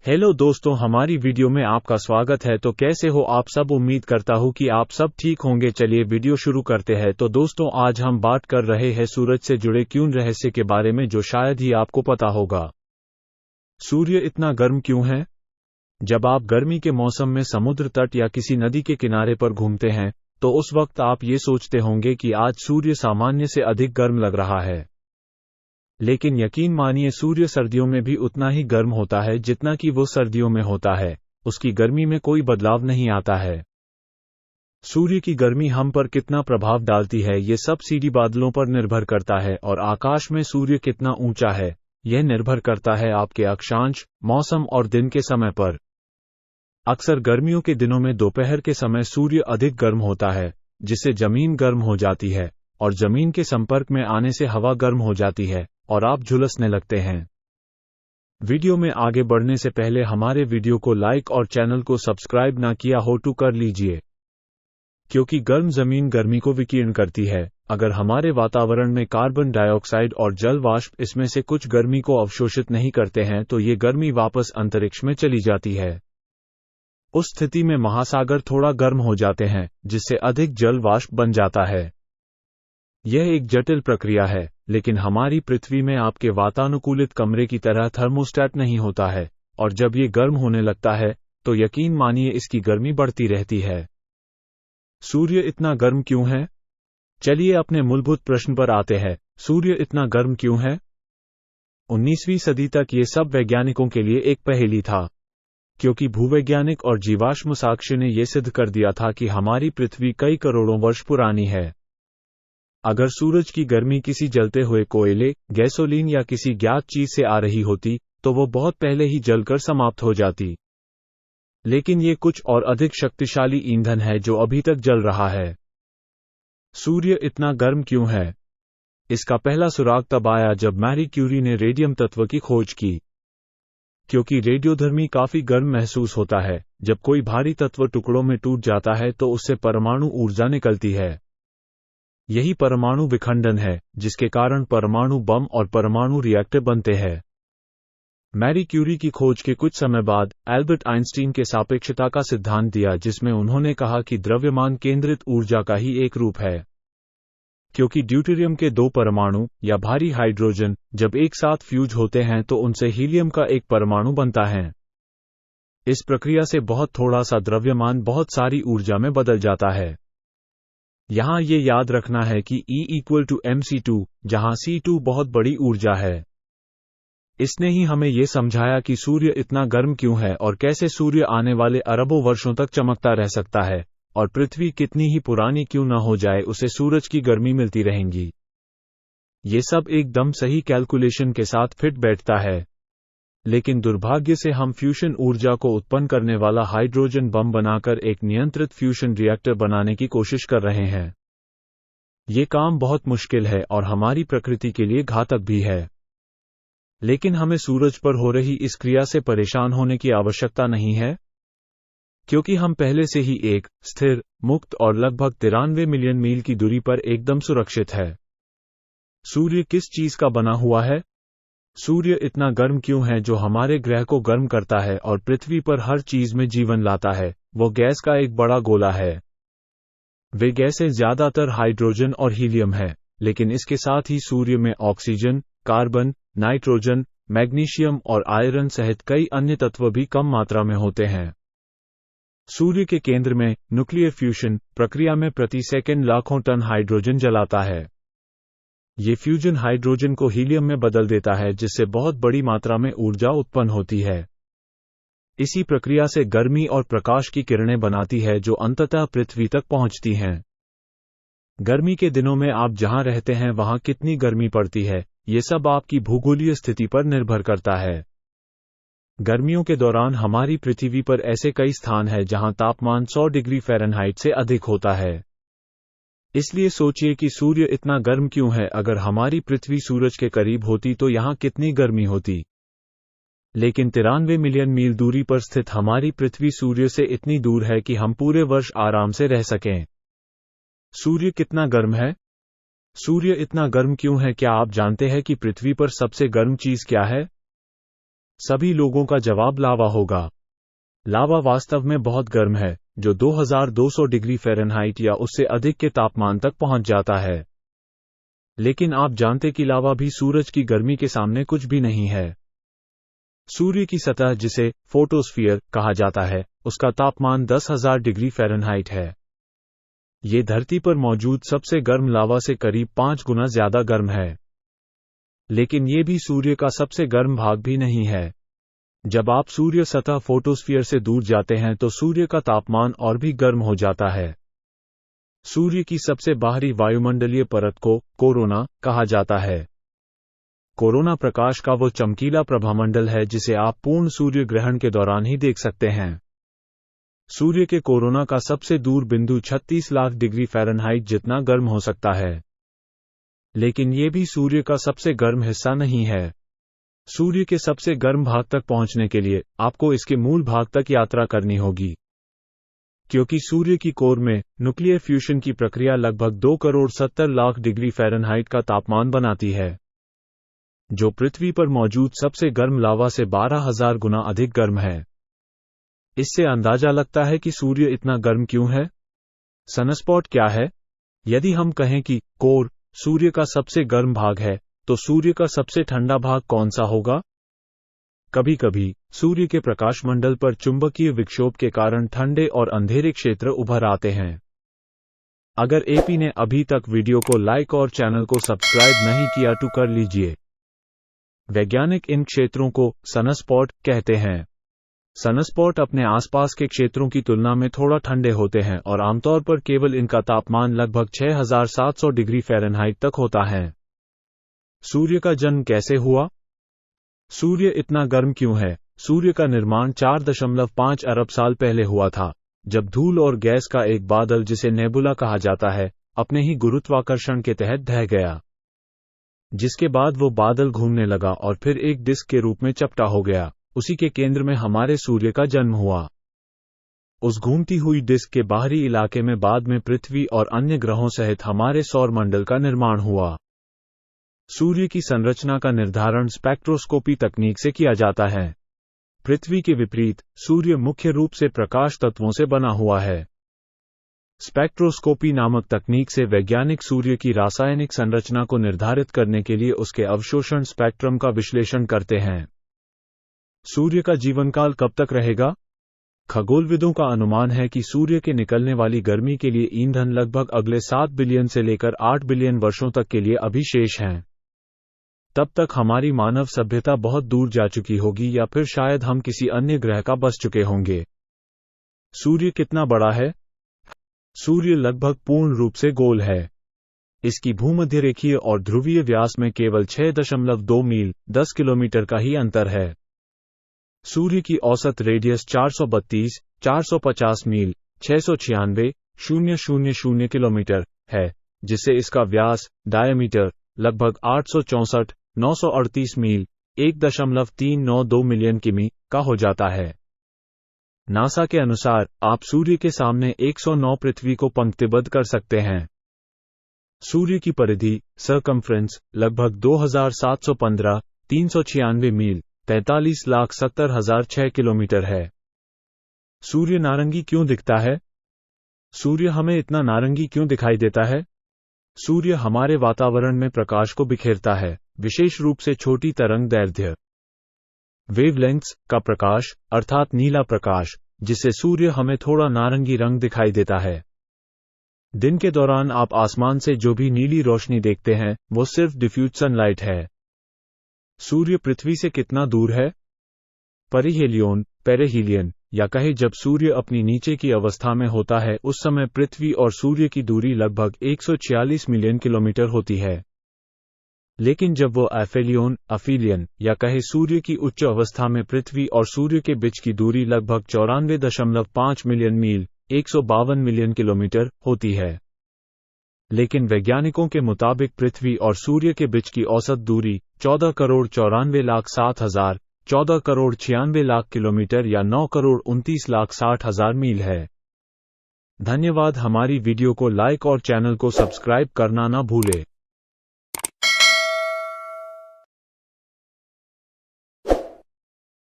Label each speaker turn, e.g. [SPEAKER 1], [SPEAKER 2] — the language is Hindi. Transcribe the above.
[SPEAKER 1] हेलो दोस्तों, हमारी वीडियो में आपका स्वागत है। तो कैसे हो आप सब? उम्मीद करता हूँ कि आप सब ठीक होंगे। चलिए वीडियो शुरू करते हैं। तो दोस्तों, आज हम बात कर रहे हैं सूरज से जुड़े क्यों रहस्य के बारे में, जो शायद ही आपको पता होगा। सूर्य इतना गर्म क्यों है? जब आप गर्मी के मौसम में समुद्र तट या किसी नदी के किनारे पर घूमते हैं, तो उस वक्त आप ये सोचते होंगे कि आज सूर्य सामान्य से अधिक गर्म लग रहा है। लेकिन यकीन मानिए, सूर्य सर्दियों में भी उतना ही गर्म होता है जितना कि वो सर्दियों में होता है। उसकी गर्मी में कोई बदलाव नहीं आता है। सूर्य की गर्मी हम पर कितना प्रभाव डालती है, ये सब सीधी बादलों पर निर्भर करता है, और आकाश में सूर्य कितना ऊंचा है यह निर्भर करता है आपके अक्षांश, मौसम और दिन के समय पर। अक्सर गर्मियों के दिनों में दोपहर के समय सूर्य अधिक गर्म होता है, जिससे जमीन गर्म हो जाती है, और जमीन के संपर्क में आने से हवा गर्म हो जाती है और आप झुलसने लगते हैं। वीडियो में आगे बढ़ने से पहले हमारे वीडियो को लाइक और चैनल को सब्सक्राइब ना किया हो तो कर लीजिए, क्योंकि गर्म जमीन गर्मी को विकीर्ण करती है। अगर हमारे वातावरण में कार्बन डाइऑक्साइड और जल वाष्प इसमें से कुछ गर्मी को अवशोषित नहीं करते हैं, तो ये गर्मी वापस अंतरिक्ष में चली जाती है। उस स्थिति में महासागर थोड़ा गर्म हो जाते हैं, जिससे अधिक जल वाष्प बन जाता है। यह एक जटिल प्रक्रिया है, लेकिन हमारी पृथ्वी में आपके वातानुकूलित कमरे की तरह थर्मोस्टेट नहीं होता है, और जब ये गर्म होने लगता है तो यकीन मानिए इसकी गर्मी बढ़ती रहती है। सूर्य इतना गर्म क्यों है? चलिए अपने मूलभूत प्रश्न पर आते हैं। सूर्य इतना गर्म क्यों है? 19वीं सदी तक ये सब वैज्ञानिकों के लिए एक पहेली था, क्योंकि भूवैज्ञानिक और जीवाश्म साक्ष्य ने यह सिद्ध कर दिया था कि हमारी पृथ्वी कई करोड़ों वर्ष पुरानी है। अगर सूरज की गर्मी किसी जलते हुए कोयले, गैसोलीन या किसी ज्ञात चीज से आ रही होती, तो वो बहुत पहले ही जलकर समाप्त हो जाती। लेकिन ये कुछ और अधिक शक्तिशाली ईंधन है जो अभी तक जल रहा है। सूर्य इतना गर्म क्यों है? इसका पहला सुराग तब आया जब मैरी क्यूरी ने रेडियम तत्व की खोज की। क्योंकि रेडियोधर्मी काफी गर्म महसूस होता है, जब कोई भारी तत्व टुकड़ों में टूट जाता है तो उससे परमाणु ऊर्जा निकलती है। यही परमाणु विखंडन है, जिसके कारण परमाणु बम और परमाणु रिएक्टर बनते हैं। मैरी क्यूरी की खोज के कुछ समय बाद एल्बर्ट आइंस्टीन के सापेक्षता का सिद्धांत दिया, जिसमें उन्होंने कहा कि द्रव्यमान केंद्रित ऊर्जा का ही एक रूप है। क्योंकि ड्यूटेरियम के दो परमाणु या भारी हाइड्रोजन जब एक साथ फ्यूज होते हैं तो उनसे हीलियम का एक परमाणु बनता है। इस प्रक्रिया से बहुत थोड़ा सा द्रव्यमान बहुत सारी ऊर्जा में बदल जाता है। यहाँ ये याद रखना है कि E=mc2, जहाँ C2 बहुत बड़ी ऊर्जा है। इसने ही हमें ये समझाया कि सूर्य इतना गर्म क्यों है और कैसे सूर्य आने वाले अरबों वर्षों तक चमकता रह सकता है, और पृथ्वी कितनी ही पुरानी क्यों न हो जाए, उसे सूरज की गर्मी मिलती रहेंगी। ये सब एकदम सही कैलकुलेशन के साथ फिट बैठता है। लेकिन दुर्भाग्य से हम फ्यूशन ऊर्जा को उत्पन्न करने वाला हाइड्रोजन बम बनाकर एक नियंत्रित फ्यूशन रिएक्टर बनाने की कोशिश कर रहे हैं। ये काम बहुत मुश्किल है और हमारी प्रकृति के लिए घातक भी है। लेकिन हमें सूरज पर हो रही इस क्रिया से परेशान होने की आवश्यकता नहीं है, क्योंकि हम पहले से ही एक स्थिर, मुक्त और लगभग 93 मिलियन मील की दूरी पर एकदम सुरक्षित है। सूर्य किस चीज का बना हुआ है? सूर्य इतना गर्म क्यों है जो हमारे ग्रह को गर्म करता है और पृथ्वी पर हर चीज में जीवन लाता है? वो गैस का एक बड़ा गोला है। वे गैसें ज्यादातर हाइड्रोजन और हीलियम है, लेकिन इसके साथ ही सूर्य में ऑक्सीजन, कार्बन, नाइट्रोजन, मैग्नीशियम और आयरन सहित कई अन्य तत्व भी कम मात्रा में होते हैं। सूर्य के केंद्र में न्यूक्लियर फ्यूशन प्रक्रिया में प्रति सेकंड लाखों टन हाइड्रोजन जलाता है। ये फ्यूजन हाइड्रोजन को हीलियम में बदल देता है, जिससे बहुत बड़ी मात्रा में ऊर्जा उत्पन्न होती है। इसी प्रक्रिया से गर्मी और प्रकाश की किरणें बनाती है, जो अंततः पृथ्वी तक पहुंचती हैं। गर्मी के दिनों में आप जहां रहते हैं वहां कितनी गर्मी पड़ती है, ये सब आपकी भूगोलीय स्थिति पर निर्भर करता है। गर्मियों के दौरान हमारी पृथ्वी पर ऐसे कई स्थान हैं जहां तापमान 100 डिग्री फ़ारेनहाइट से अधिक होता है। इसलिए सोचिए कि सूर्य इतना गर्म क्यों है। अगर हमारी पृथ्वी सूरज के करीब होती तो यहाँ कितनी गर्मी होती। लेकिन 93 मिलियन मील दूरी पर स्थित हमारी पृथ्वी सूर्य से इतनी दूर है कि हम पूरे वर्ष आराम से रह सकें। सूर्य कितना गर्म है? सूर्य इतना गर्म क्यों है? क्या आप जानते हैं कि पृथ्वी पर सबसे गर्म चीज क्या है? सभी लोगों का जवाब लावा होगा। लावा वास्तव में बहुत गर्म है, जो 2200 डिग्री फ़ारेनहाइट या उससे अधिक के तापमान तक पहुंच जाता है। लेकिन आप जानते कि लावा भी सूरज की गर्मी के सामने कुछ भी नहीं है। सूर्य की सतह, जिसे फोटोस्फीयर कहा जाता है, उसका तापमान 10,000 डिग्री फ़ारेनहाइट है। ये धरती पर मौजूद सबसे गर्म लावा से करीब 5 गुना ज्यादा गर्म है। लेकिन ये भी सूर्य का सबसे गर्म भाग भी नहीं है। जब आप सूर्य सतह फोटोस्फीयर से दूर जाते हैं तो सूर्य का तापमान और भी गर्म हो जाता है। सूर्य की सबसे बाहरी वायुमंडलीय परत को कोरोना कहा जाता है। कोरोना प्रकाश का वो चमकीला प्रभामंडल है जिसे आप पूर्ण सूर्य ग्रहण के दौरान ही देख सकते हैं। सूर्य के कोरोना का सबसे दूर बिंदु 36 लाख डिग्री फ़ारेनहाइट जितना गर्म हो सकता है। लेकिन ये भी सूर्य का सबसे गर्म हिस्सा नहीं है। सूर्य के सबसे गर्म भाग तक पहुंचने के लिए आपको इसके मूल भाग तक यात्रा करनी होगी, क्योंकि सूर्य की कोर में न्यूक्लियर फ्यूजन की प्रक्रिया लगभग 2 करोड़ 70 लाख डिग्री फ़ारेनहाइट का तापमान बनाती है, जो पृथ्वी पर मौजूद सबसे गर्म लावा से 12,000 गुना अधिक गर्म है। इससे अंदाजा लगता है कि सूर्य इतना गर्म क्यों है। सनस्पॉट क्या है? यदि हम कहें कि कोर सूर्य का सबसे गर्म भाग है, तो सूर्य का सबसे ठंडा भाग कौन सा होगा? कभी कभी सूर्य के प्रकाशमंडल पर चुंबकीय विक्षोभ के कारण ठंडे और अंधेरे क्षेत्र उभर आते हैं। अगर एपी ने अभी तक वीडियो को लाइक और चैनल को सब्सक्राइब नहीं किया तो कर लीजिए। वैज्ञानिक इन क्षेत्रों को सनस्पॉट कहते हैं। सनस्पॉट अपने आसपास के क्षेत्रों की तुलना में थोड़ा ठंडे होते हैं और आमतौर पर केवल इनका तापमान लगभग 6700 डिग्री फ़ारेनहाइट तक होता है। सूर्य का जन्म कैसे हुआ? सूर्य इतना गर्म क्यों है? सूर्य का निर्माण 4.5 अरब साल पहले हुआ था, जब धूल और गैस का एक बादल, जिसे नेबुला कहा जाता है, अपने ही गुरुत्वाकर्षण के तहत ढह गया, जिसके बाद वो बादल घूमने लगा और फिर एक डिस्क के रूप में चपटा हो गया। उसी के केंद्र में हमारे सूर्य का जन्म हुआ। उस घूमती हुई डिस्क के बाहरी इलाके में बाद में पृथ्वी और अन्य ग्रहों सहित हमारे सौर मंडल का निर्माण हुआ। सूर्य की संरचना का निर्धारण स्पेक्ट्रोस्कोपी तकनीक से किया जाता है। पृथ्वी के विपरीत सूर्य मुख्य रूप से प्रकाश तत्वों से बना हुआ है। स्पेक्ट्रोस्कोपी नामक तकनीक से वैज्ञानिक सूर्य की रासायनिक संरचना को निर्धारित करने के लिए उसके अवशोषण स्पेक्ट्रम का विश्लेषण करते हैं। सूर्य का जीवनकाल कब तक रहेगा? खगोलविदों का अनुमान है कि सूर्य के निकलने वाली गर्मी के लिए ईंधन लगभग अगले 7 बिलियन से लेकर 8 बिलियन वर्षों तक के लिए अभी शेष हैं। तब तक हमारी मानव सभ्यता बहुत दूर जा चुकी होगी, या फिर शायद हम किसी अन्य ग्रह का बस चुके होंगे। सूर्य कितना बड़ा है? सूर्य लगभग पूर्ण रूप से गोल है। इसकी भूमध्यरेखीय और ध्रुवीय व्यास में केवल 6.2 मील 10 किलोमीटर का ही अंतर है। सूर्य की औसत रेडियस 432,450 मील 696,000 किलोमीटर है, जिससे इसका व्यास डायमीटर लगभग 864,938 मील 1.392 मिलियन किमी का हो जाता है। नासा के अनुसार आप सूर्य के सामने 109 पृथ्वी को पंक्तिबद्ध कर सकते हैं। सूर्य की परिधि सर्कमफ्रेंस लगभग 2715,396 मील 43,70,006 किलोमीटर है। सूर्य नारंगी क्यों दिखता है? सूर्य हमें इतना नारंगी क्यों दिखाई देता है? सूर्य हमारे वातावरण में प्रकाश को बिखेरता है, विशेष रूप से छोटी तरंग दैर्ध्य वेवलेंथ्स का प्रकाश, अर्थात नीला प्रकाश, जिससे सूर्य हमें थोड़ा नारंगी रंग दिखाई देता है। दिन के दौरान आप आसमान से जो भी नीली रोशनी देखते हैं, वो सिर्फ डिफ्यूज सनलाइट है। सूर्य पृथ्वी से कितना दूर है? परिहेलियन, पेरिहेलियन, या कहे जब सूर्य अपनी नीचे की अवस्था में होता है, उस समय पृथ्वी और सूर्य की दूरी लगभग 146 मिलियन किलोमीटर होती है। लेकिन जब वो एफिलियन, या कहे सूर्य की उच्च अवस्था में पृथ्वी और सूर्य के बीच की दूरी लगभग 94.5 मिलियन मील 152 मिलियन किलोमीटर होती है। लेकिन वैज्ञानिकों के मुताबिक पृथ्वी और सूर्य के बीच की औसत दूरी 14,94,07,000, 14,96,00,000 किलोमीटर या 9,29,60,000 मील है। धन्यवाद। हमारी वीडियो को लाइक और चैनल को सब्सक्राइब करना ना भूले।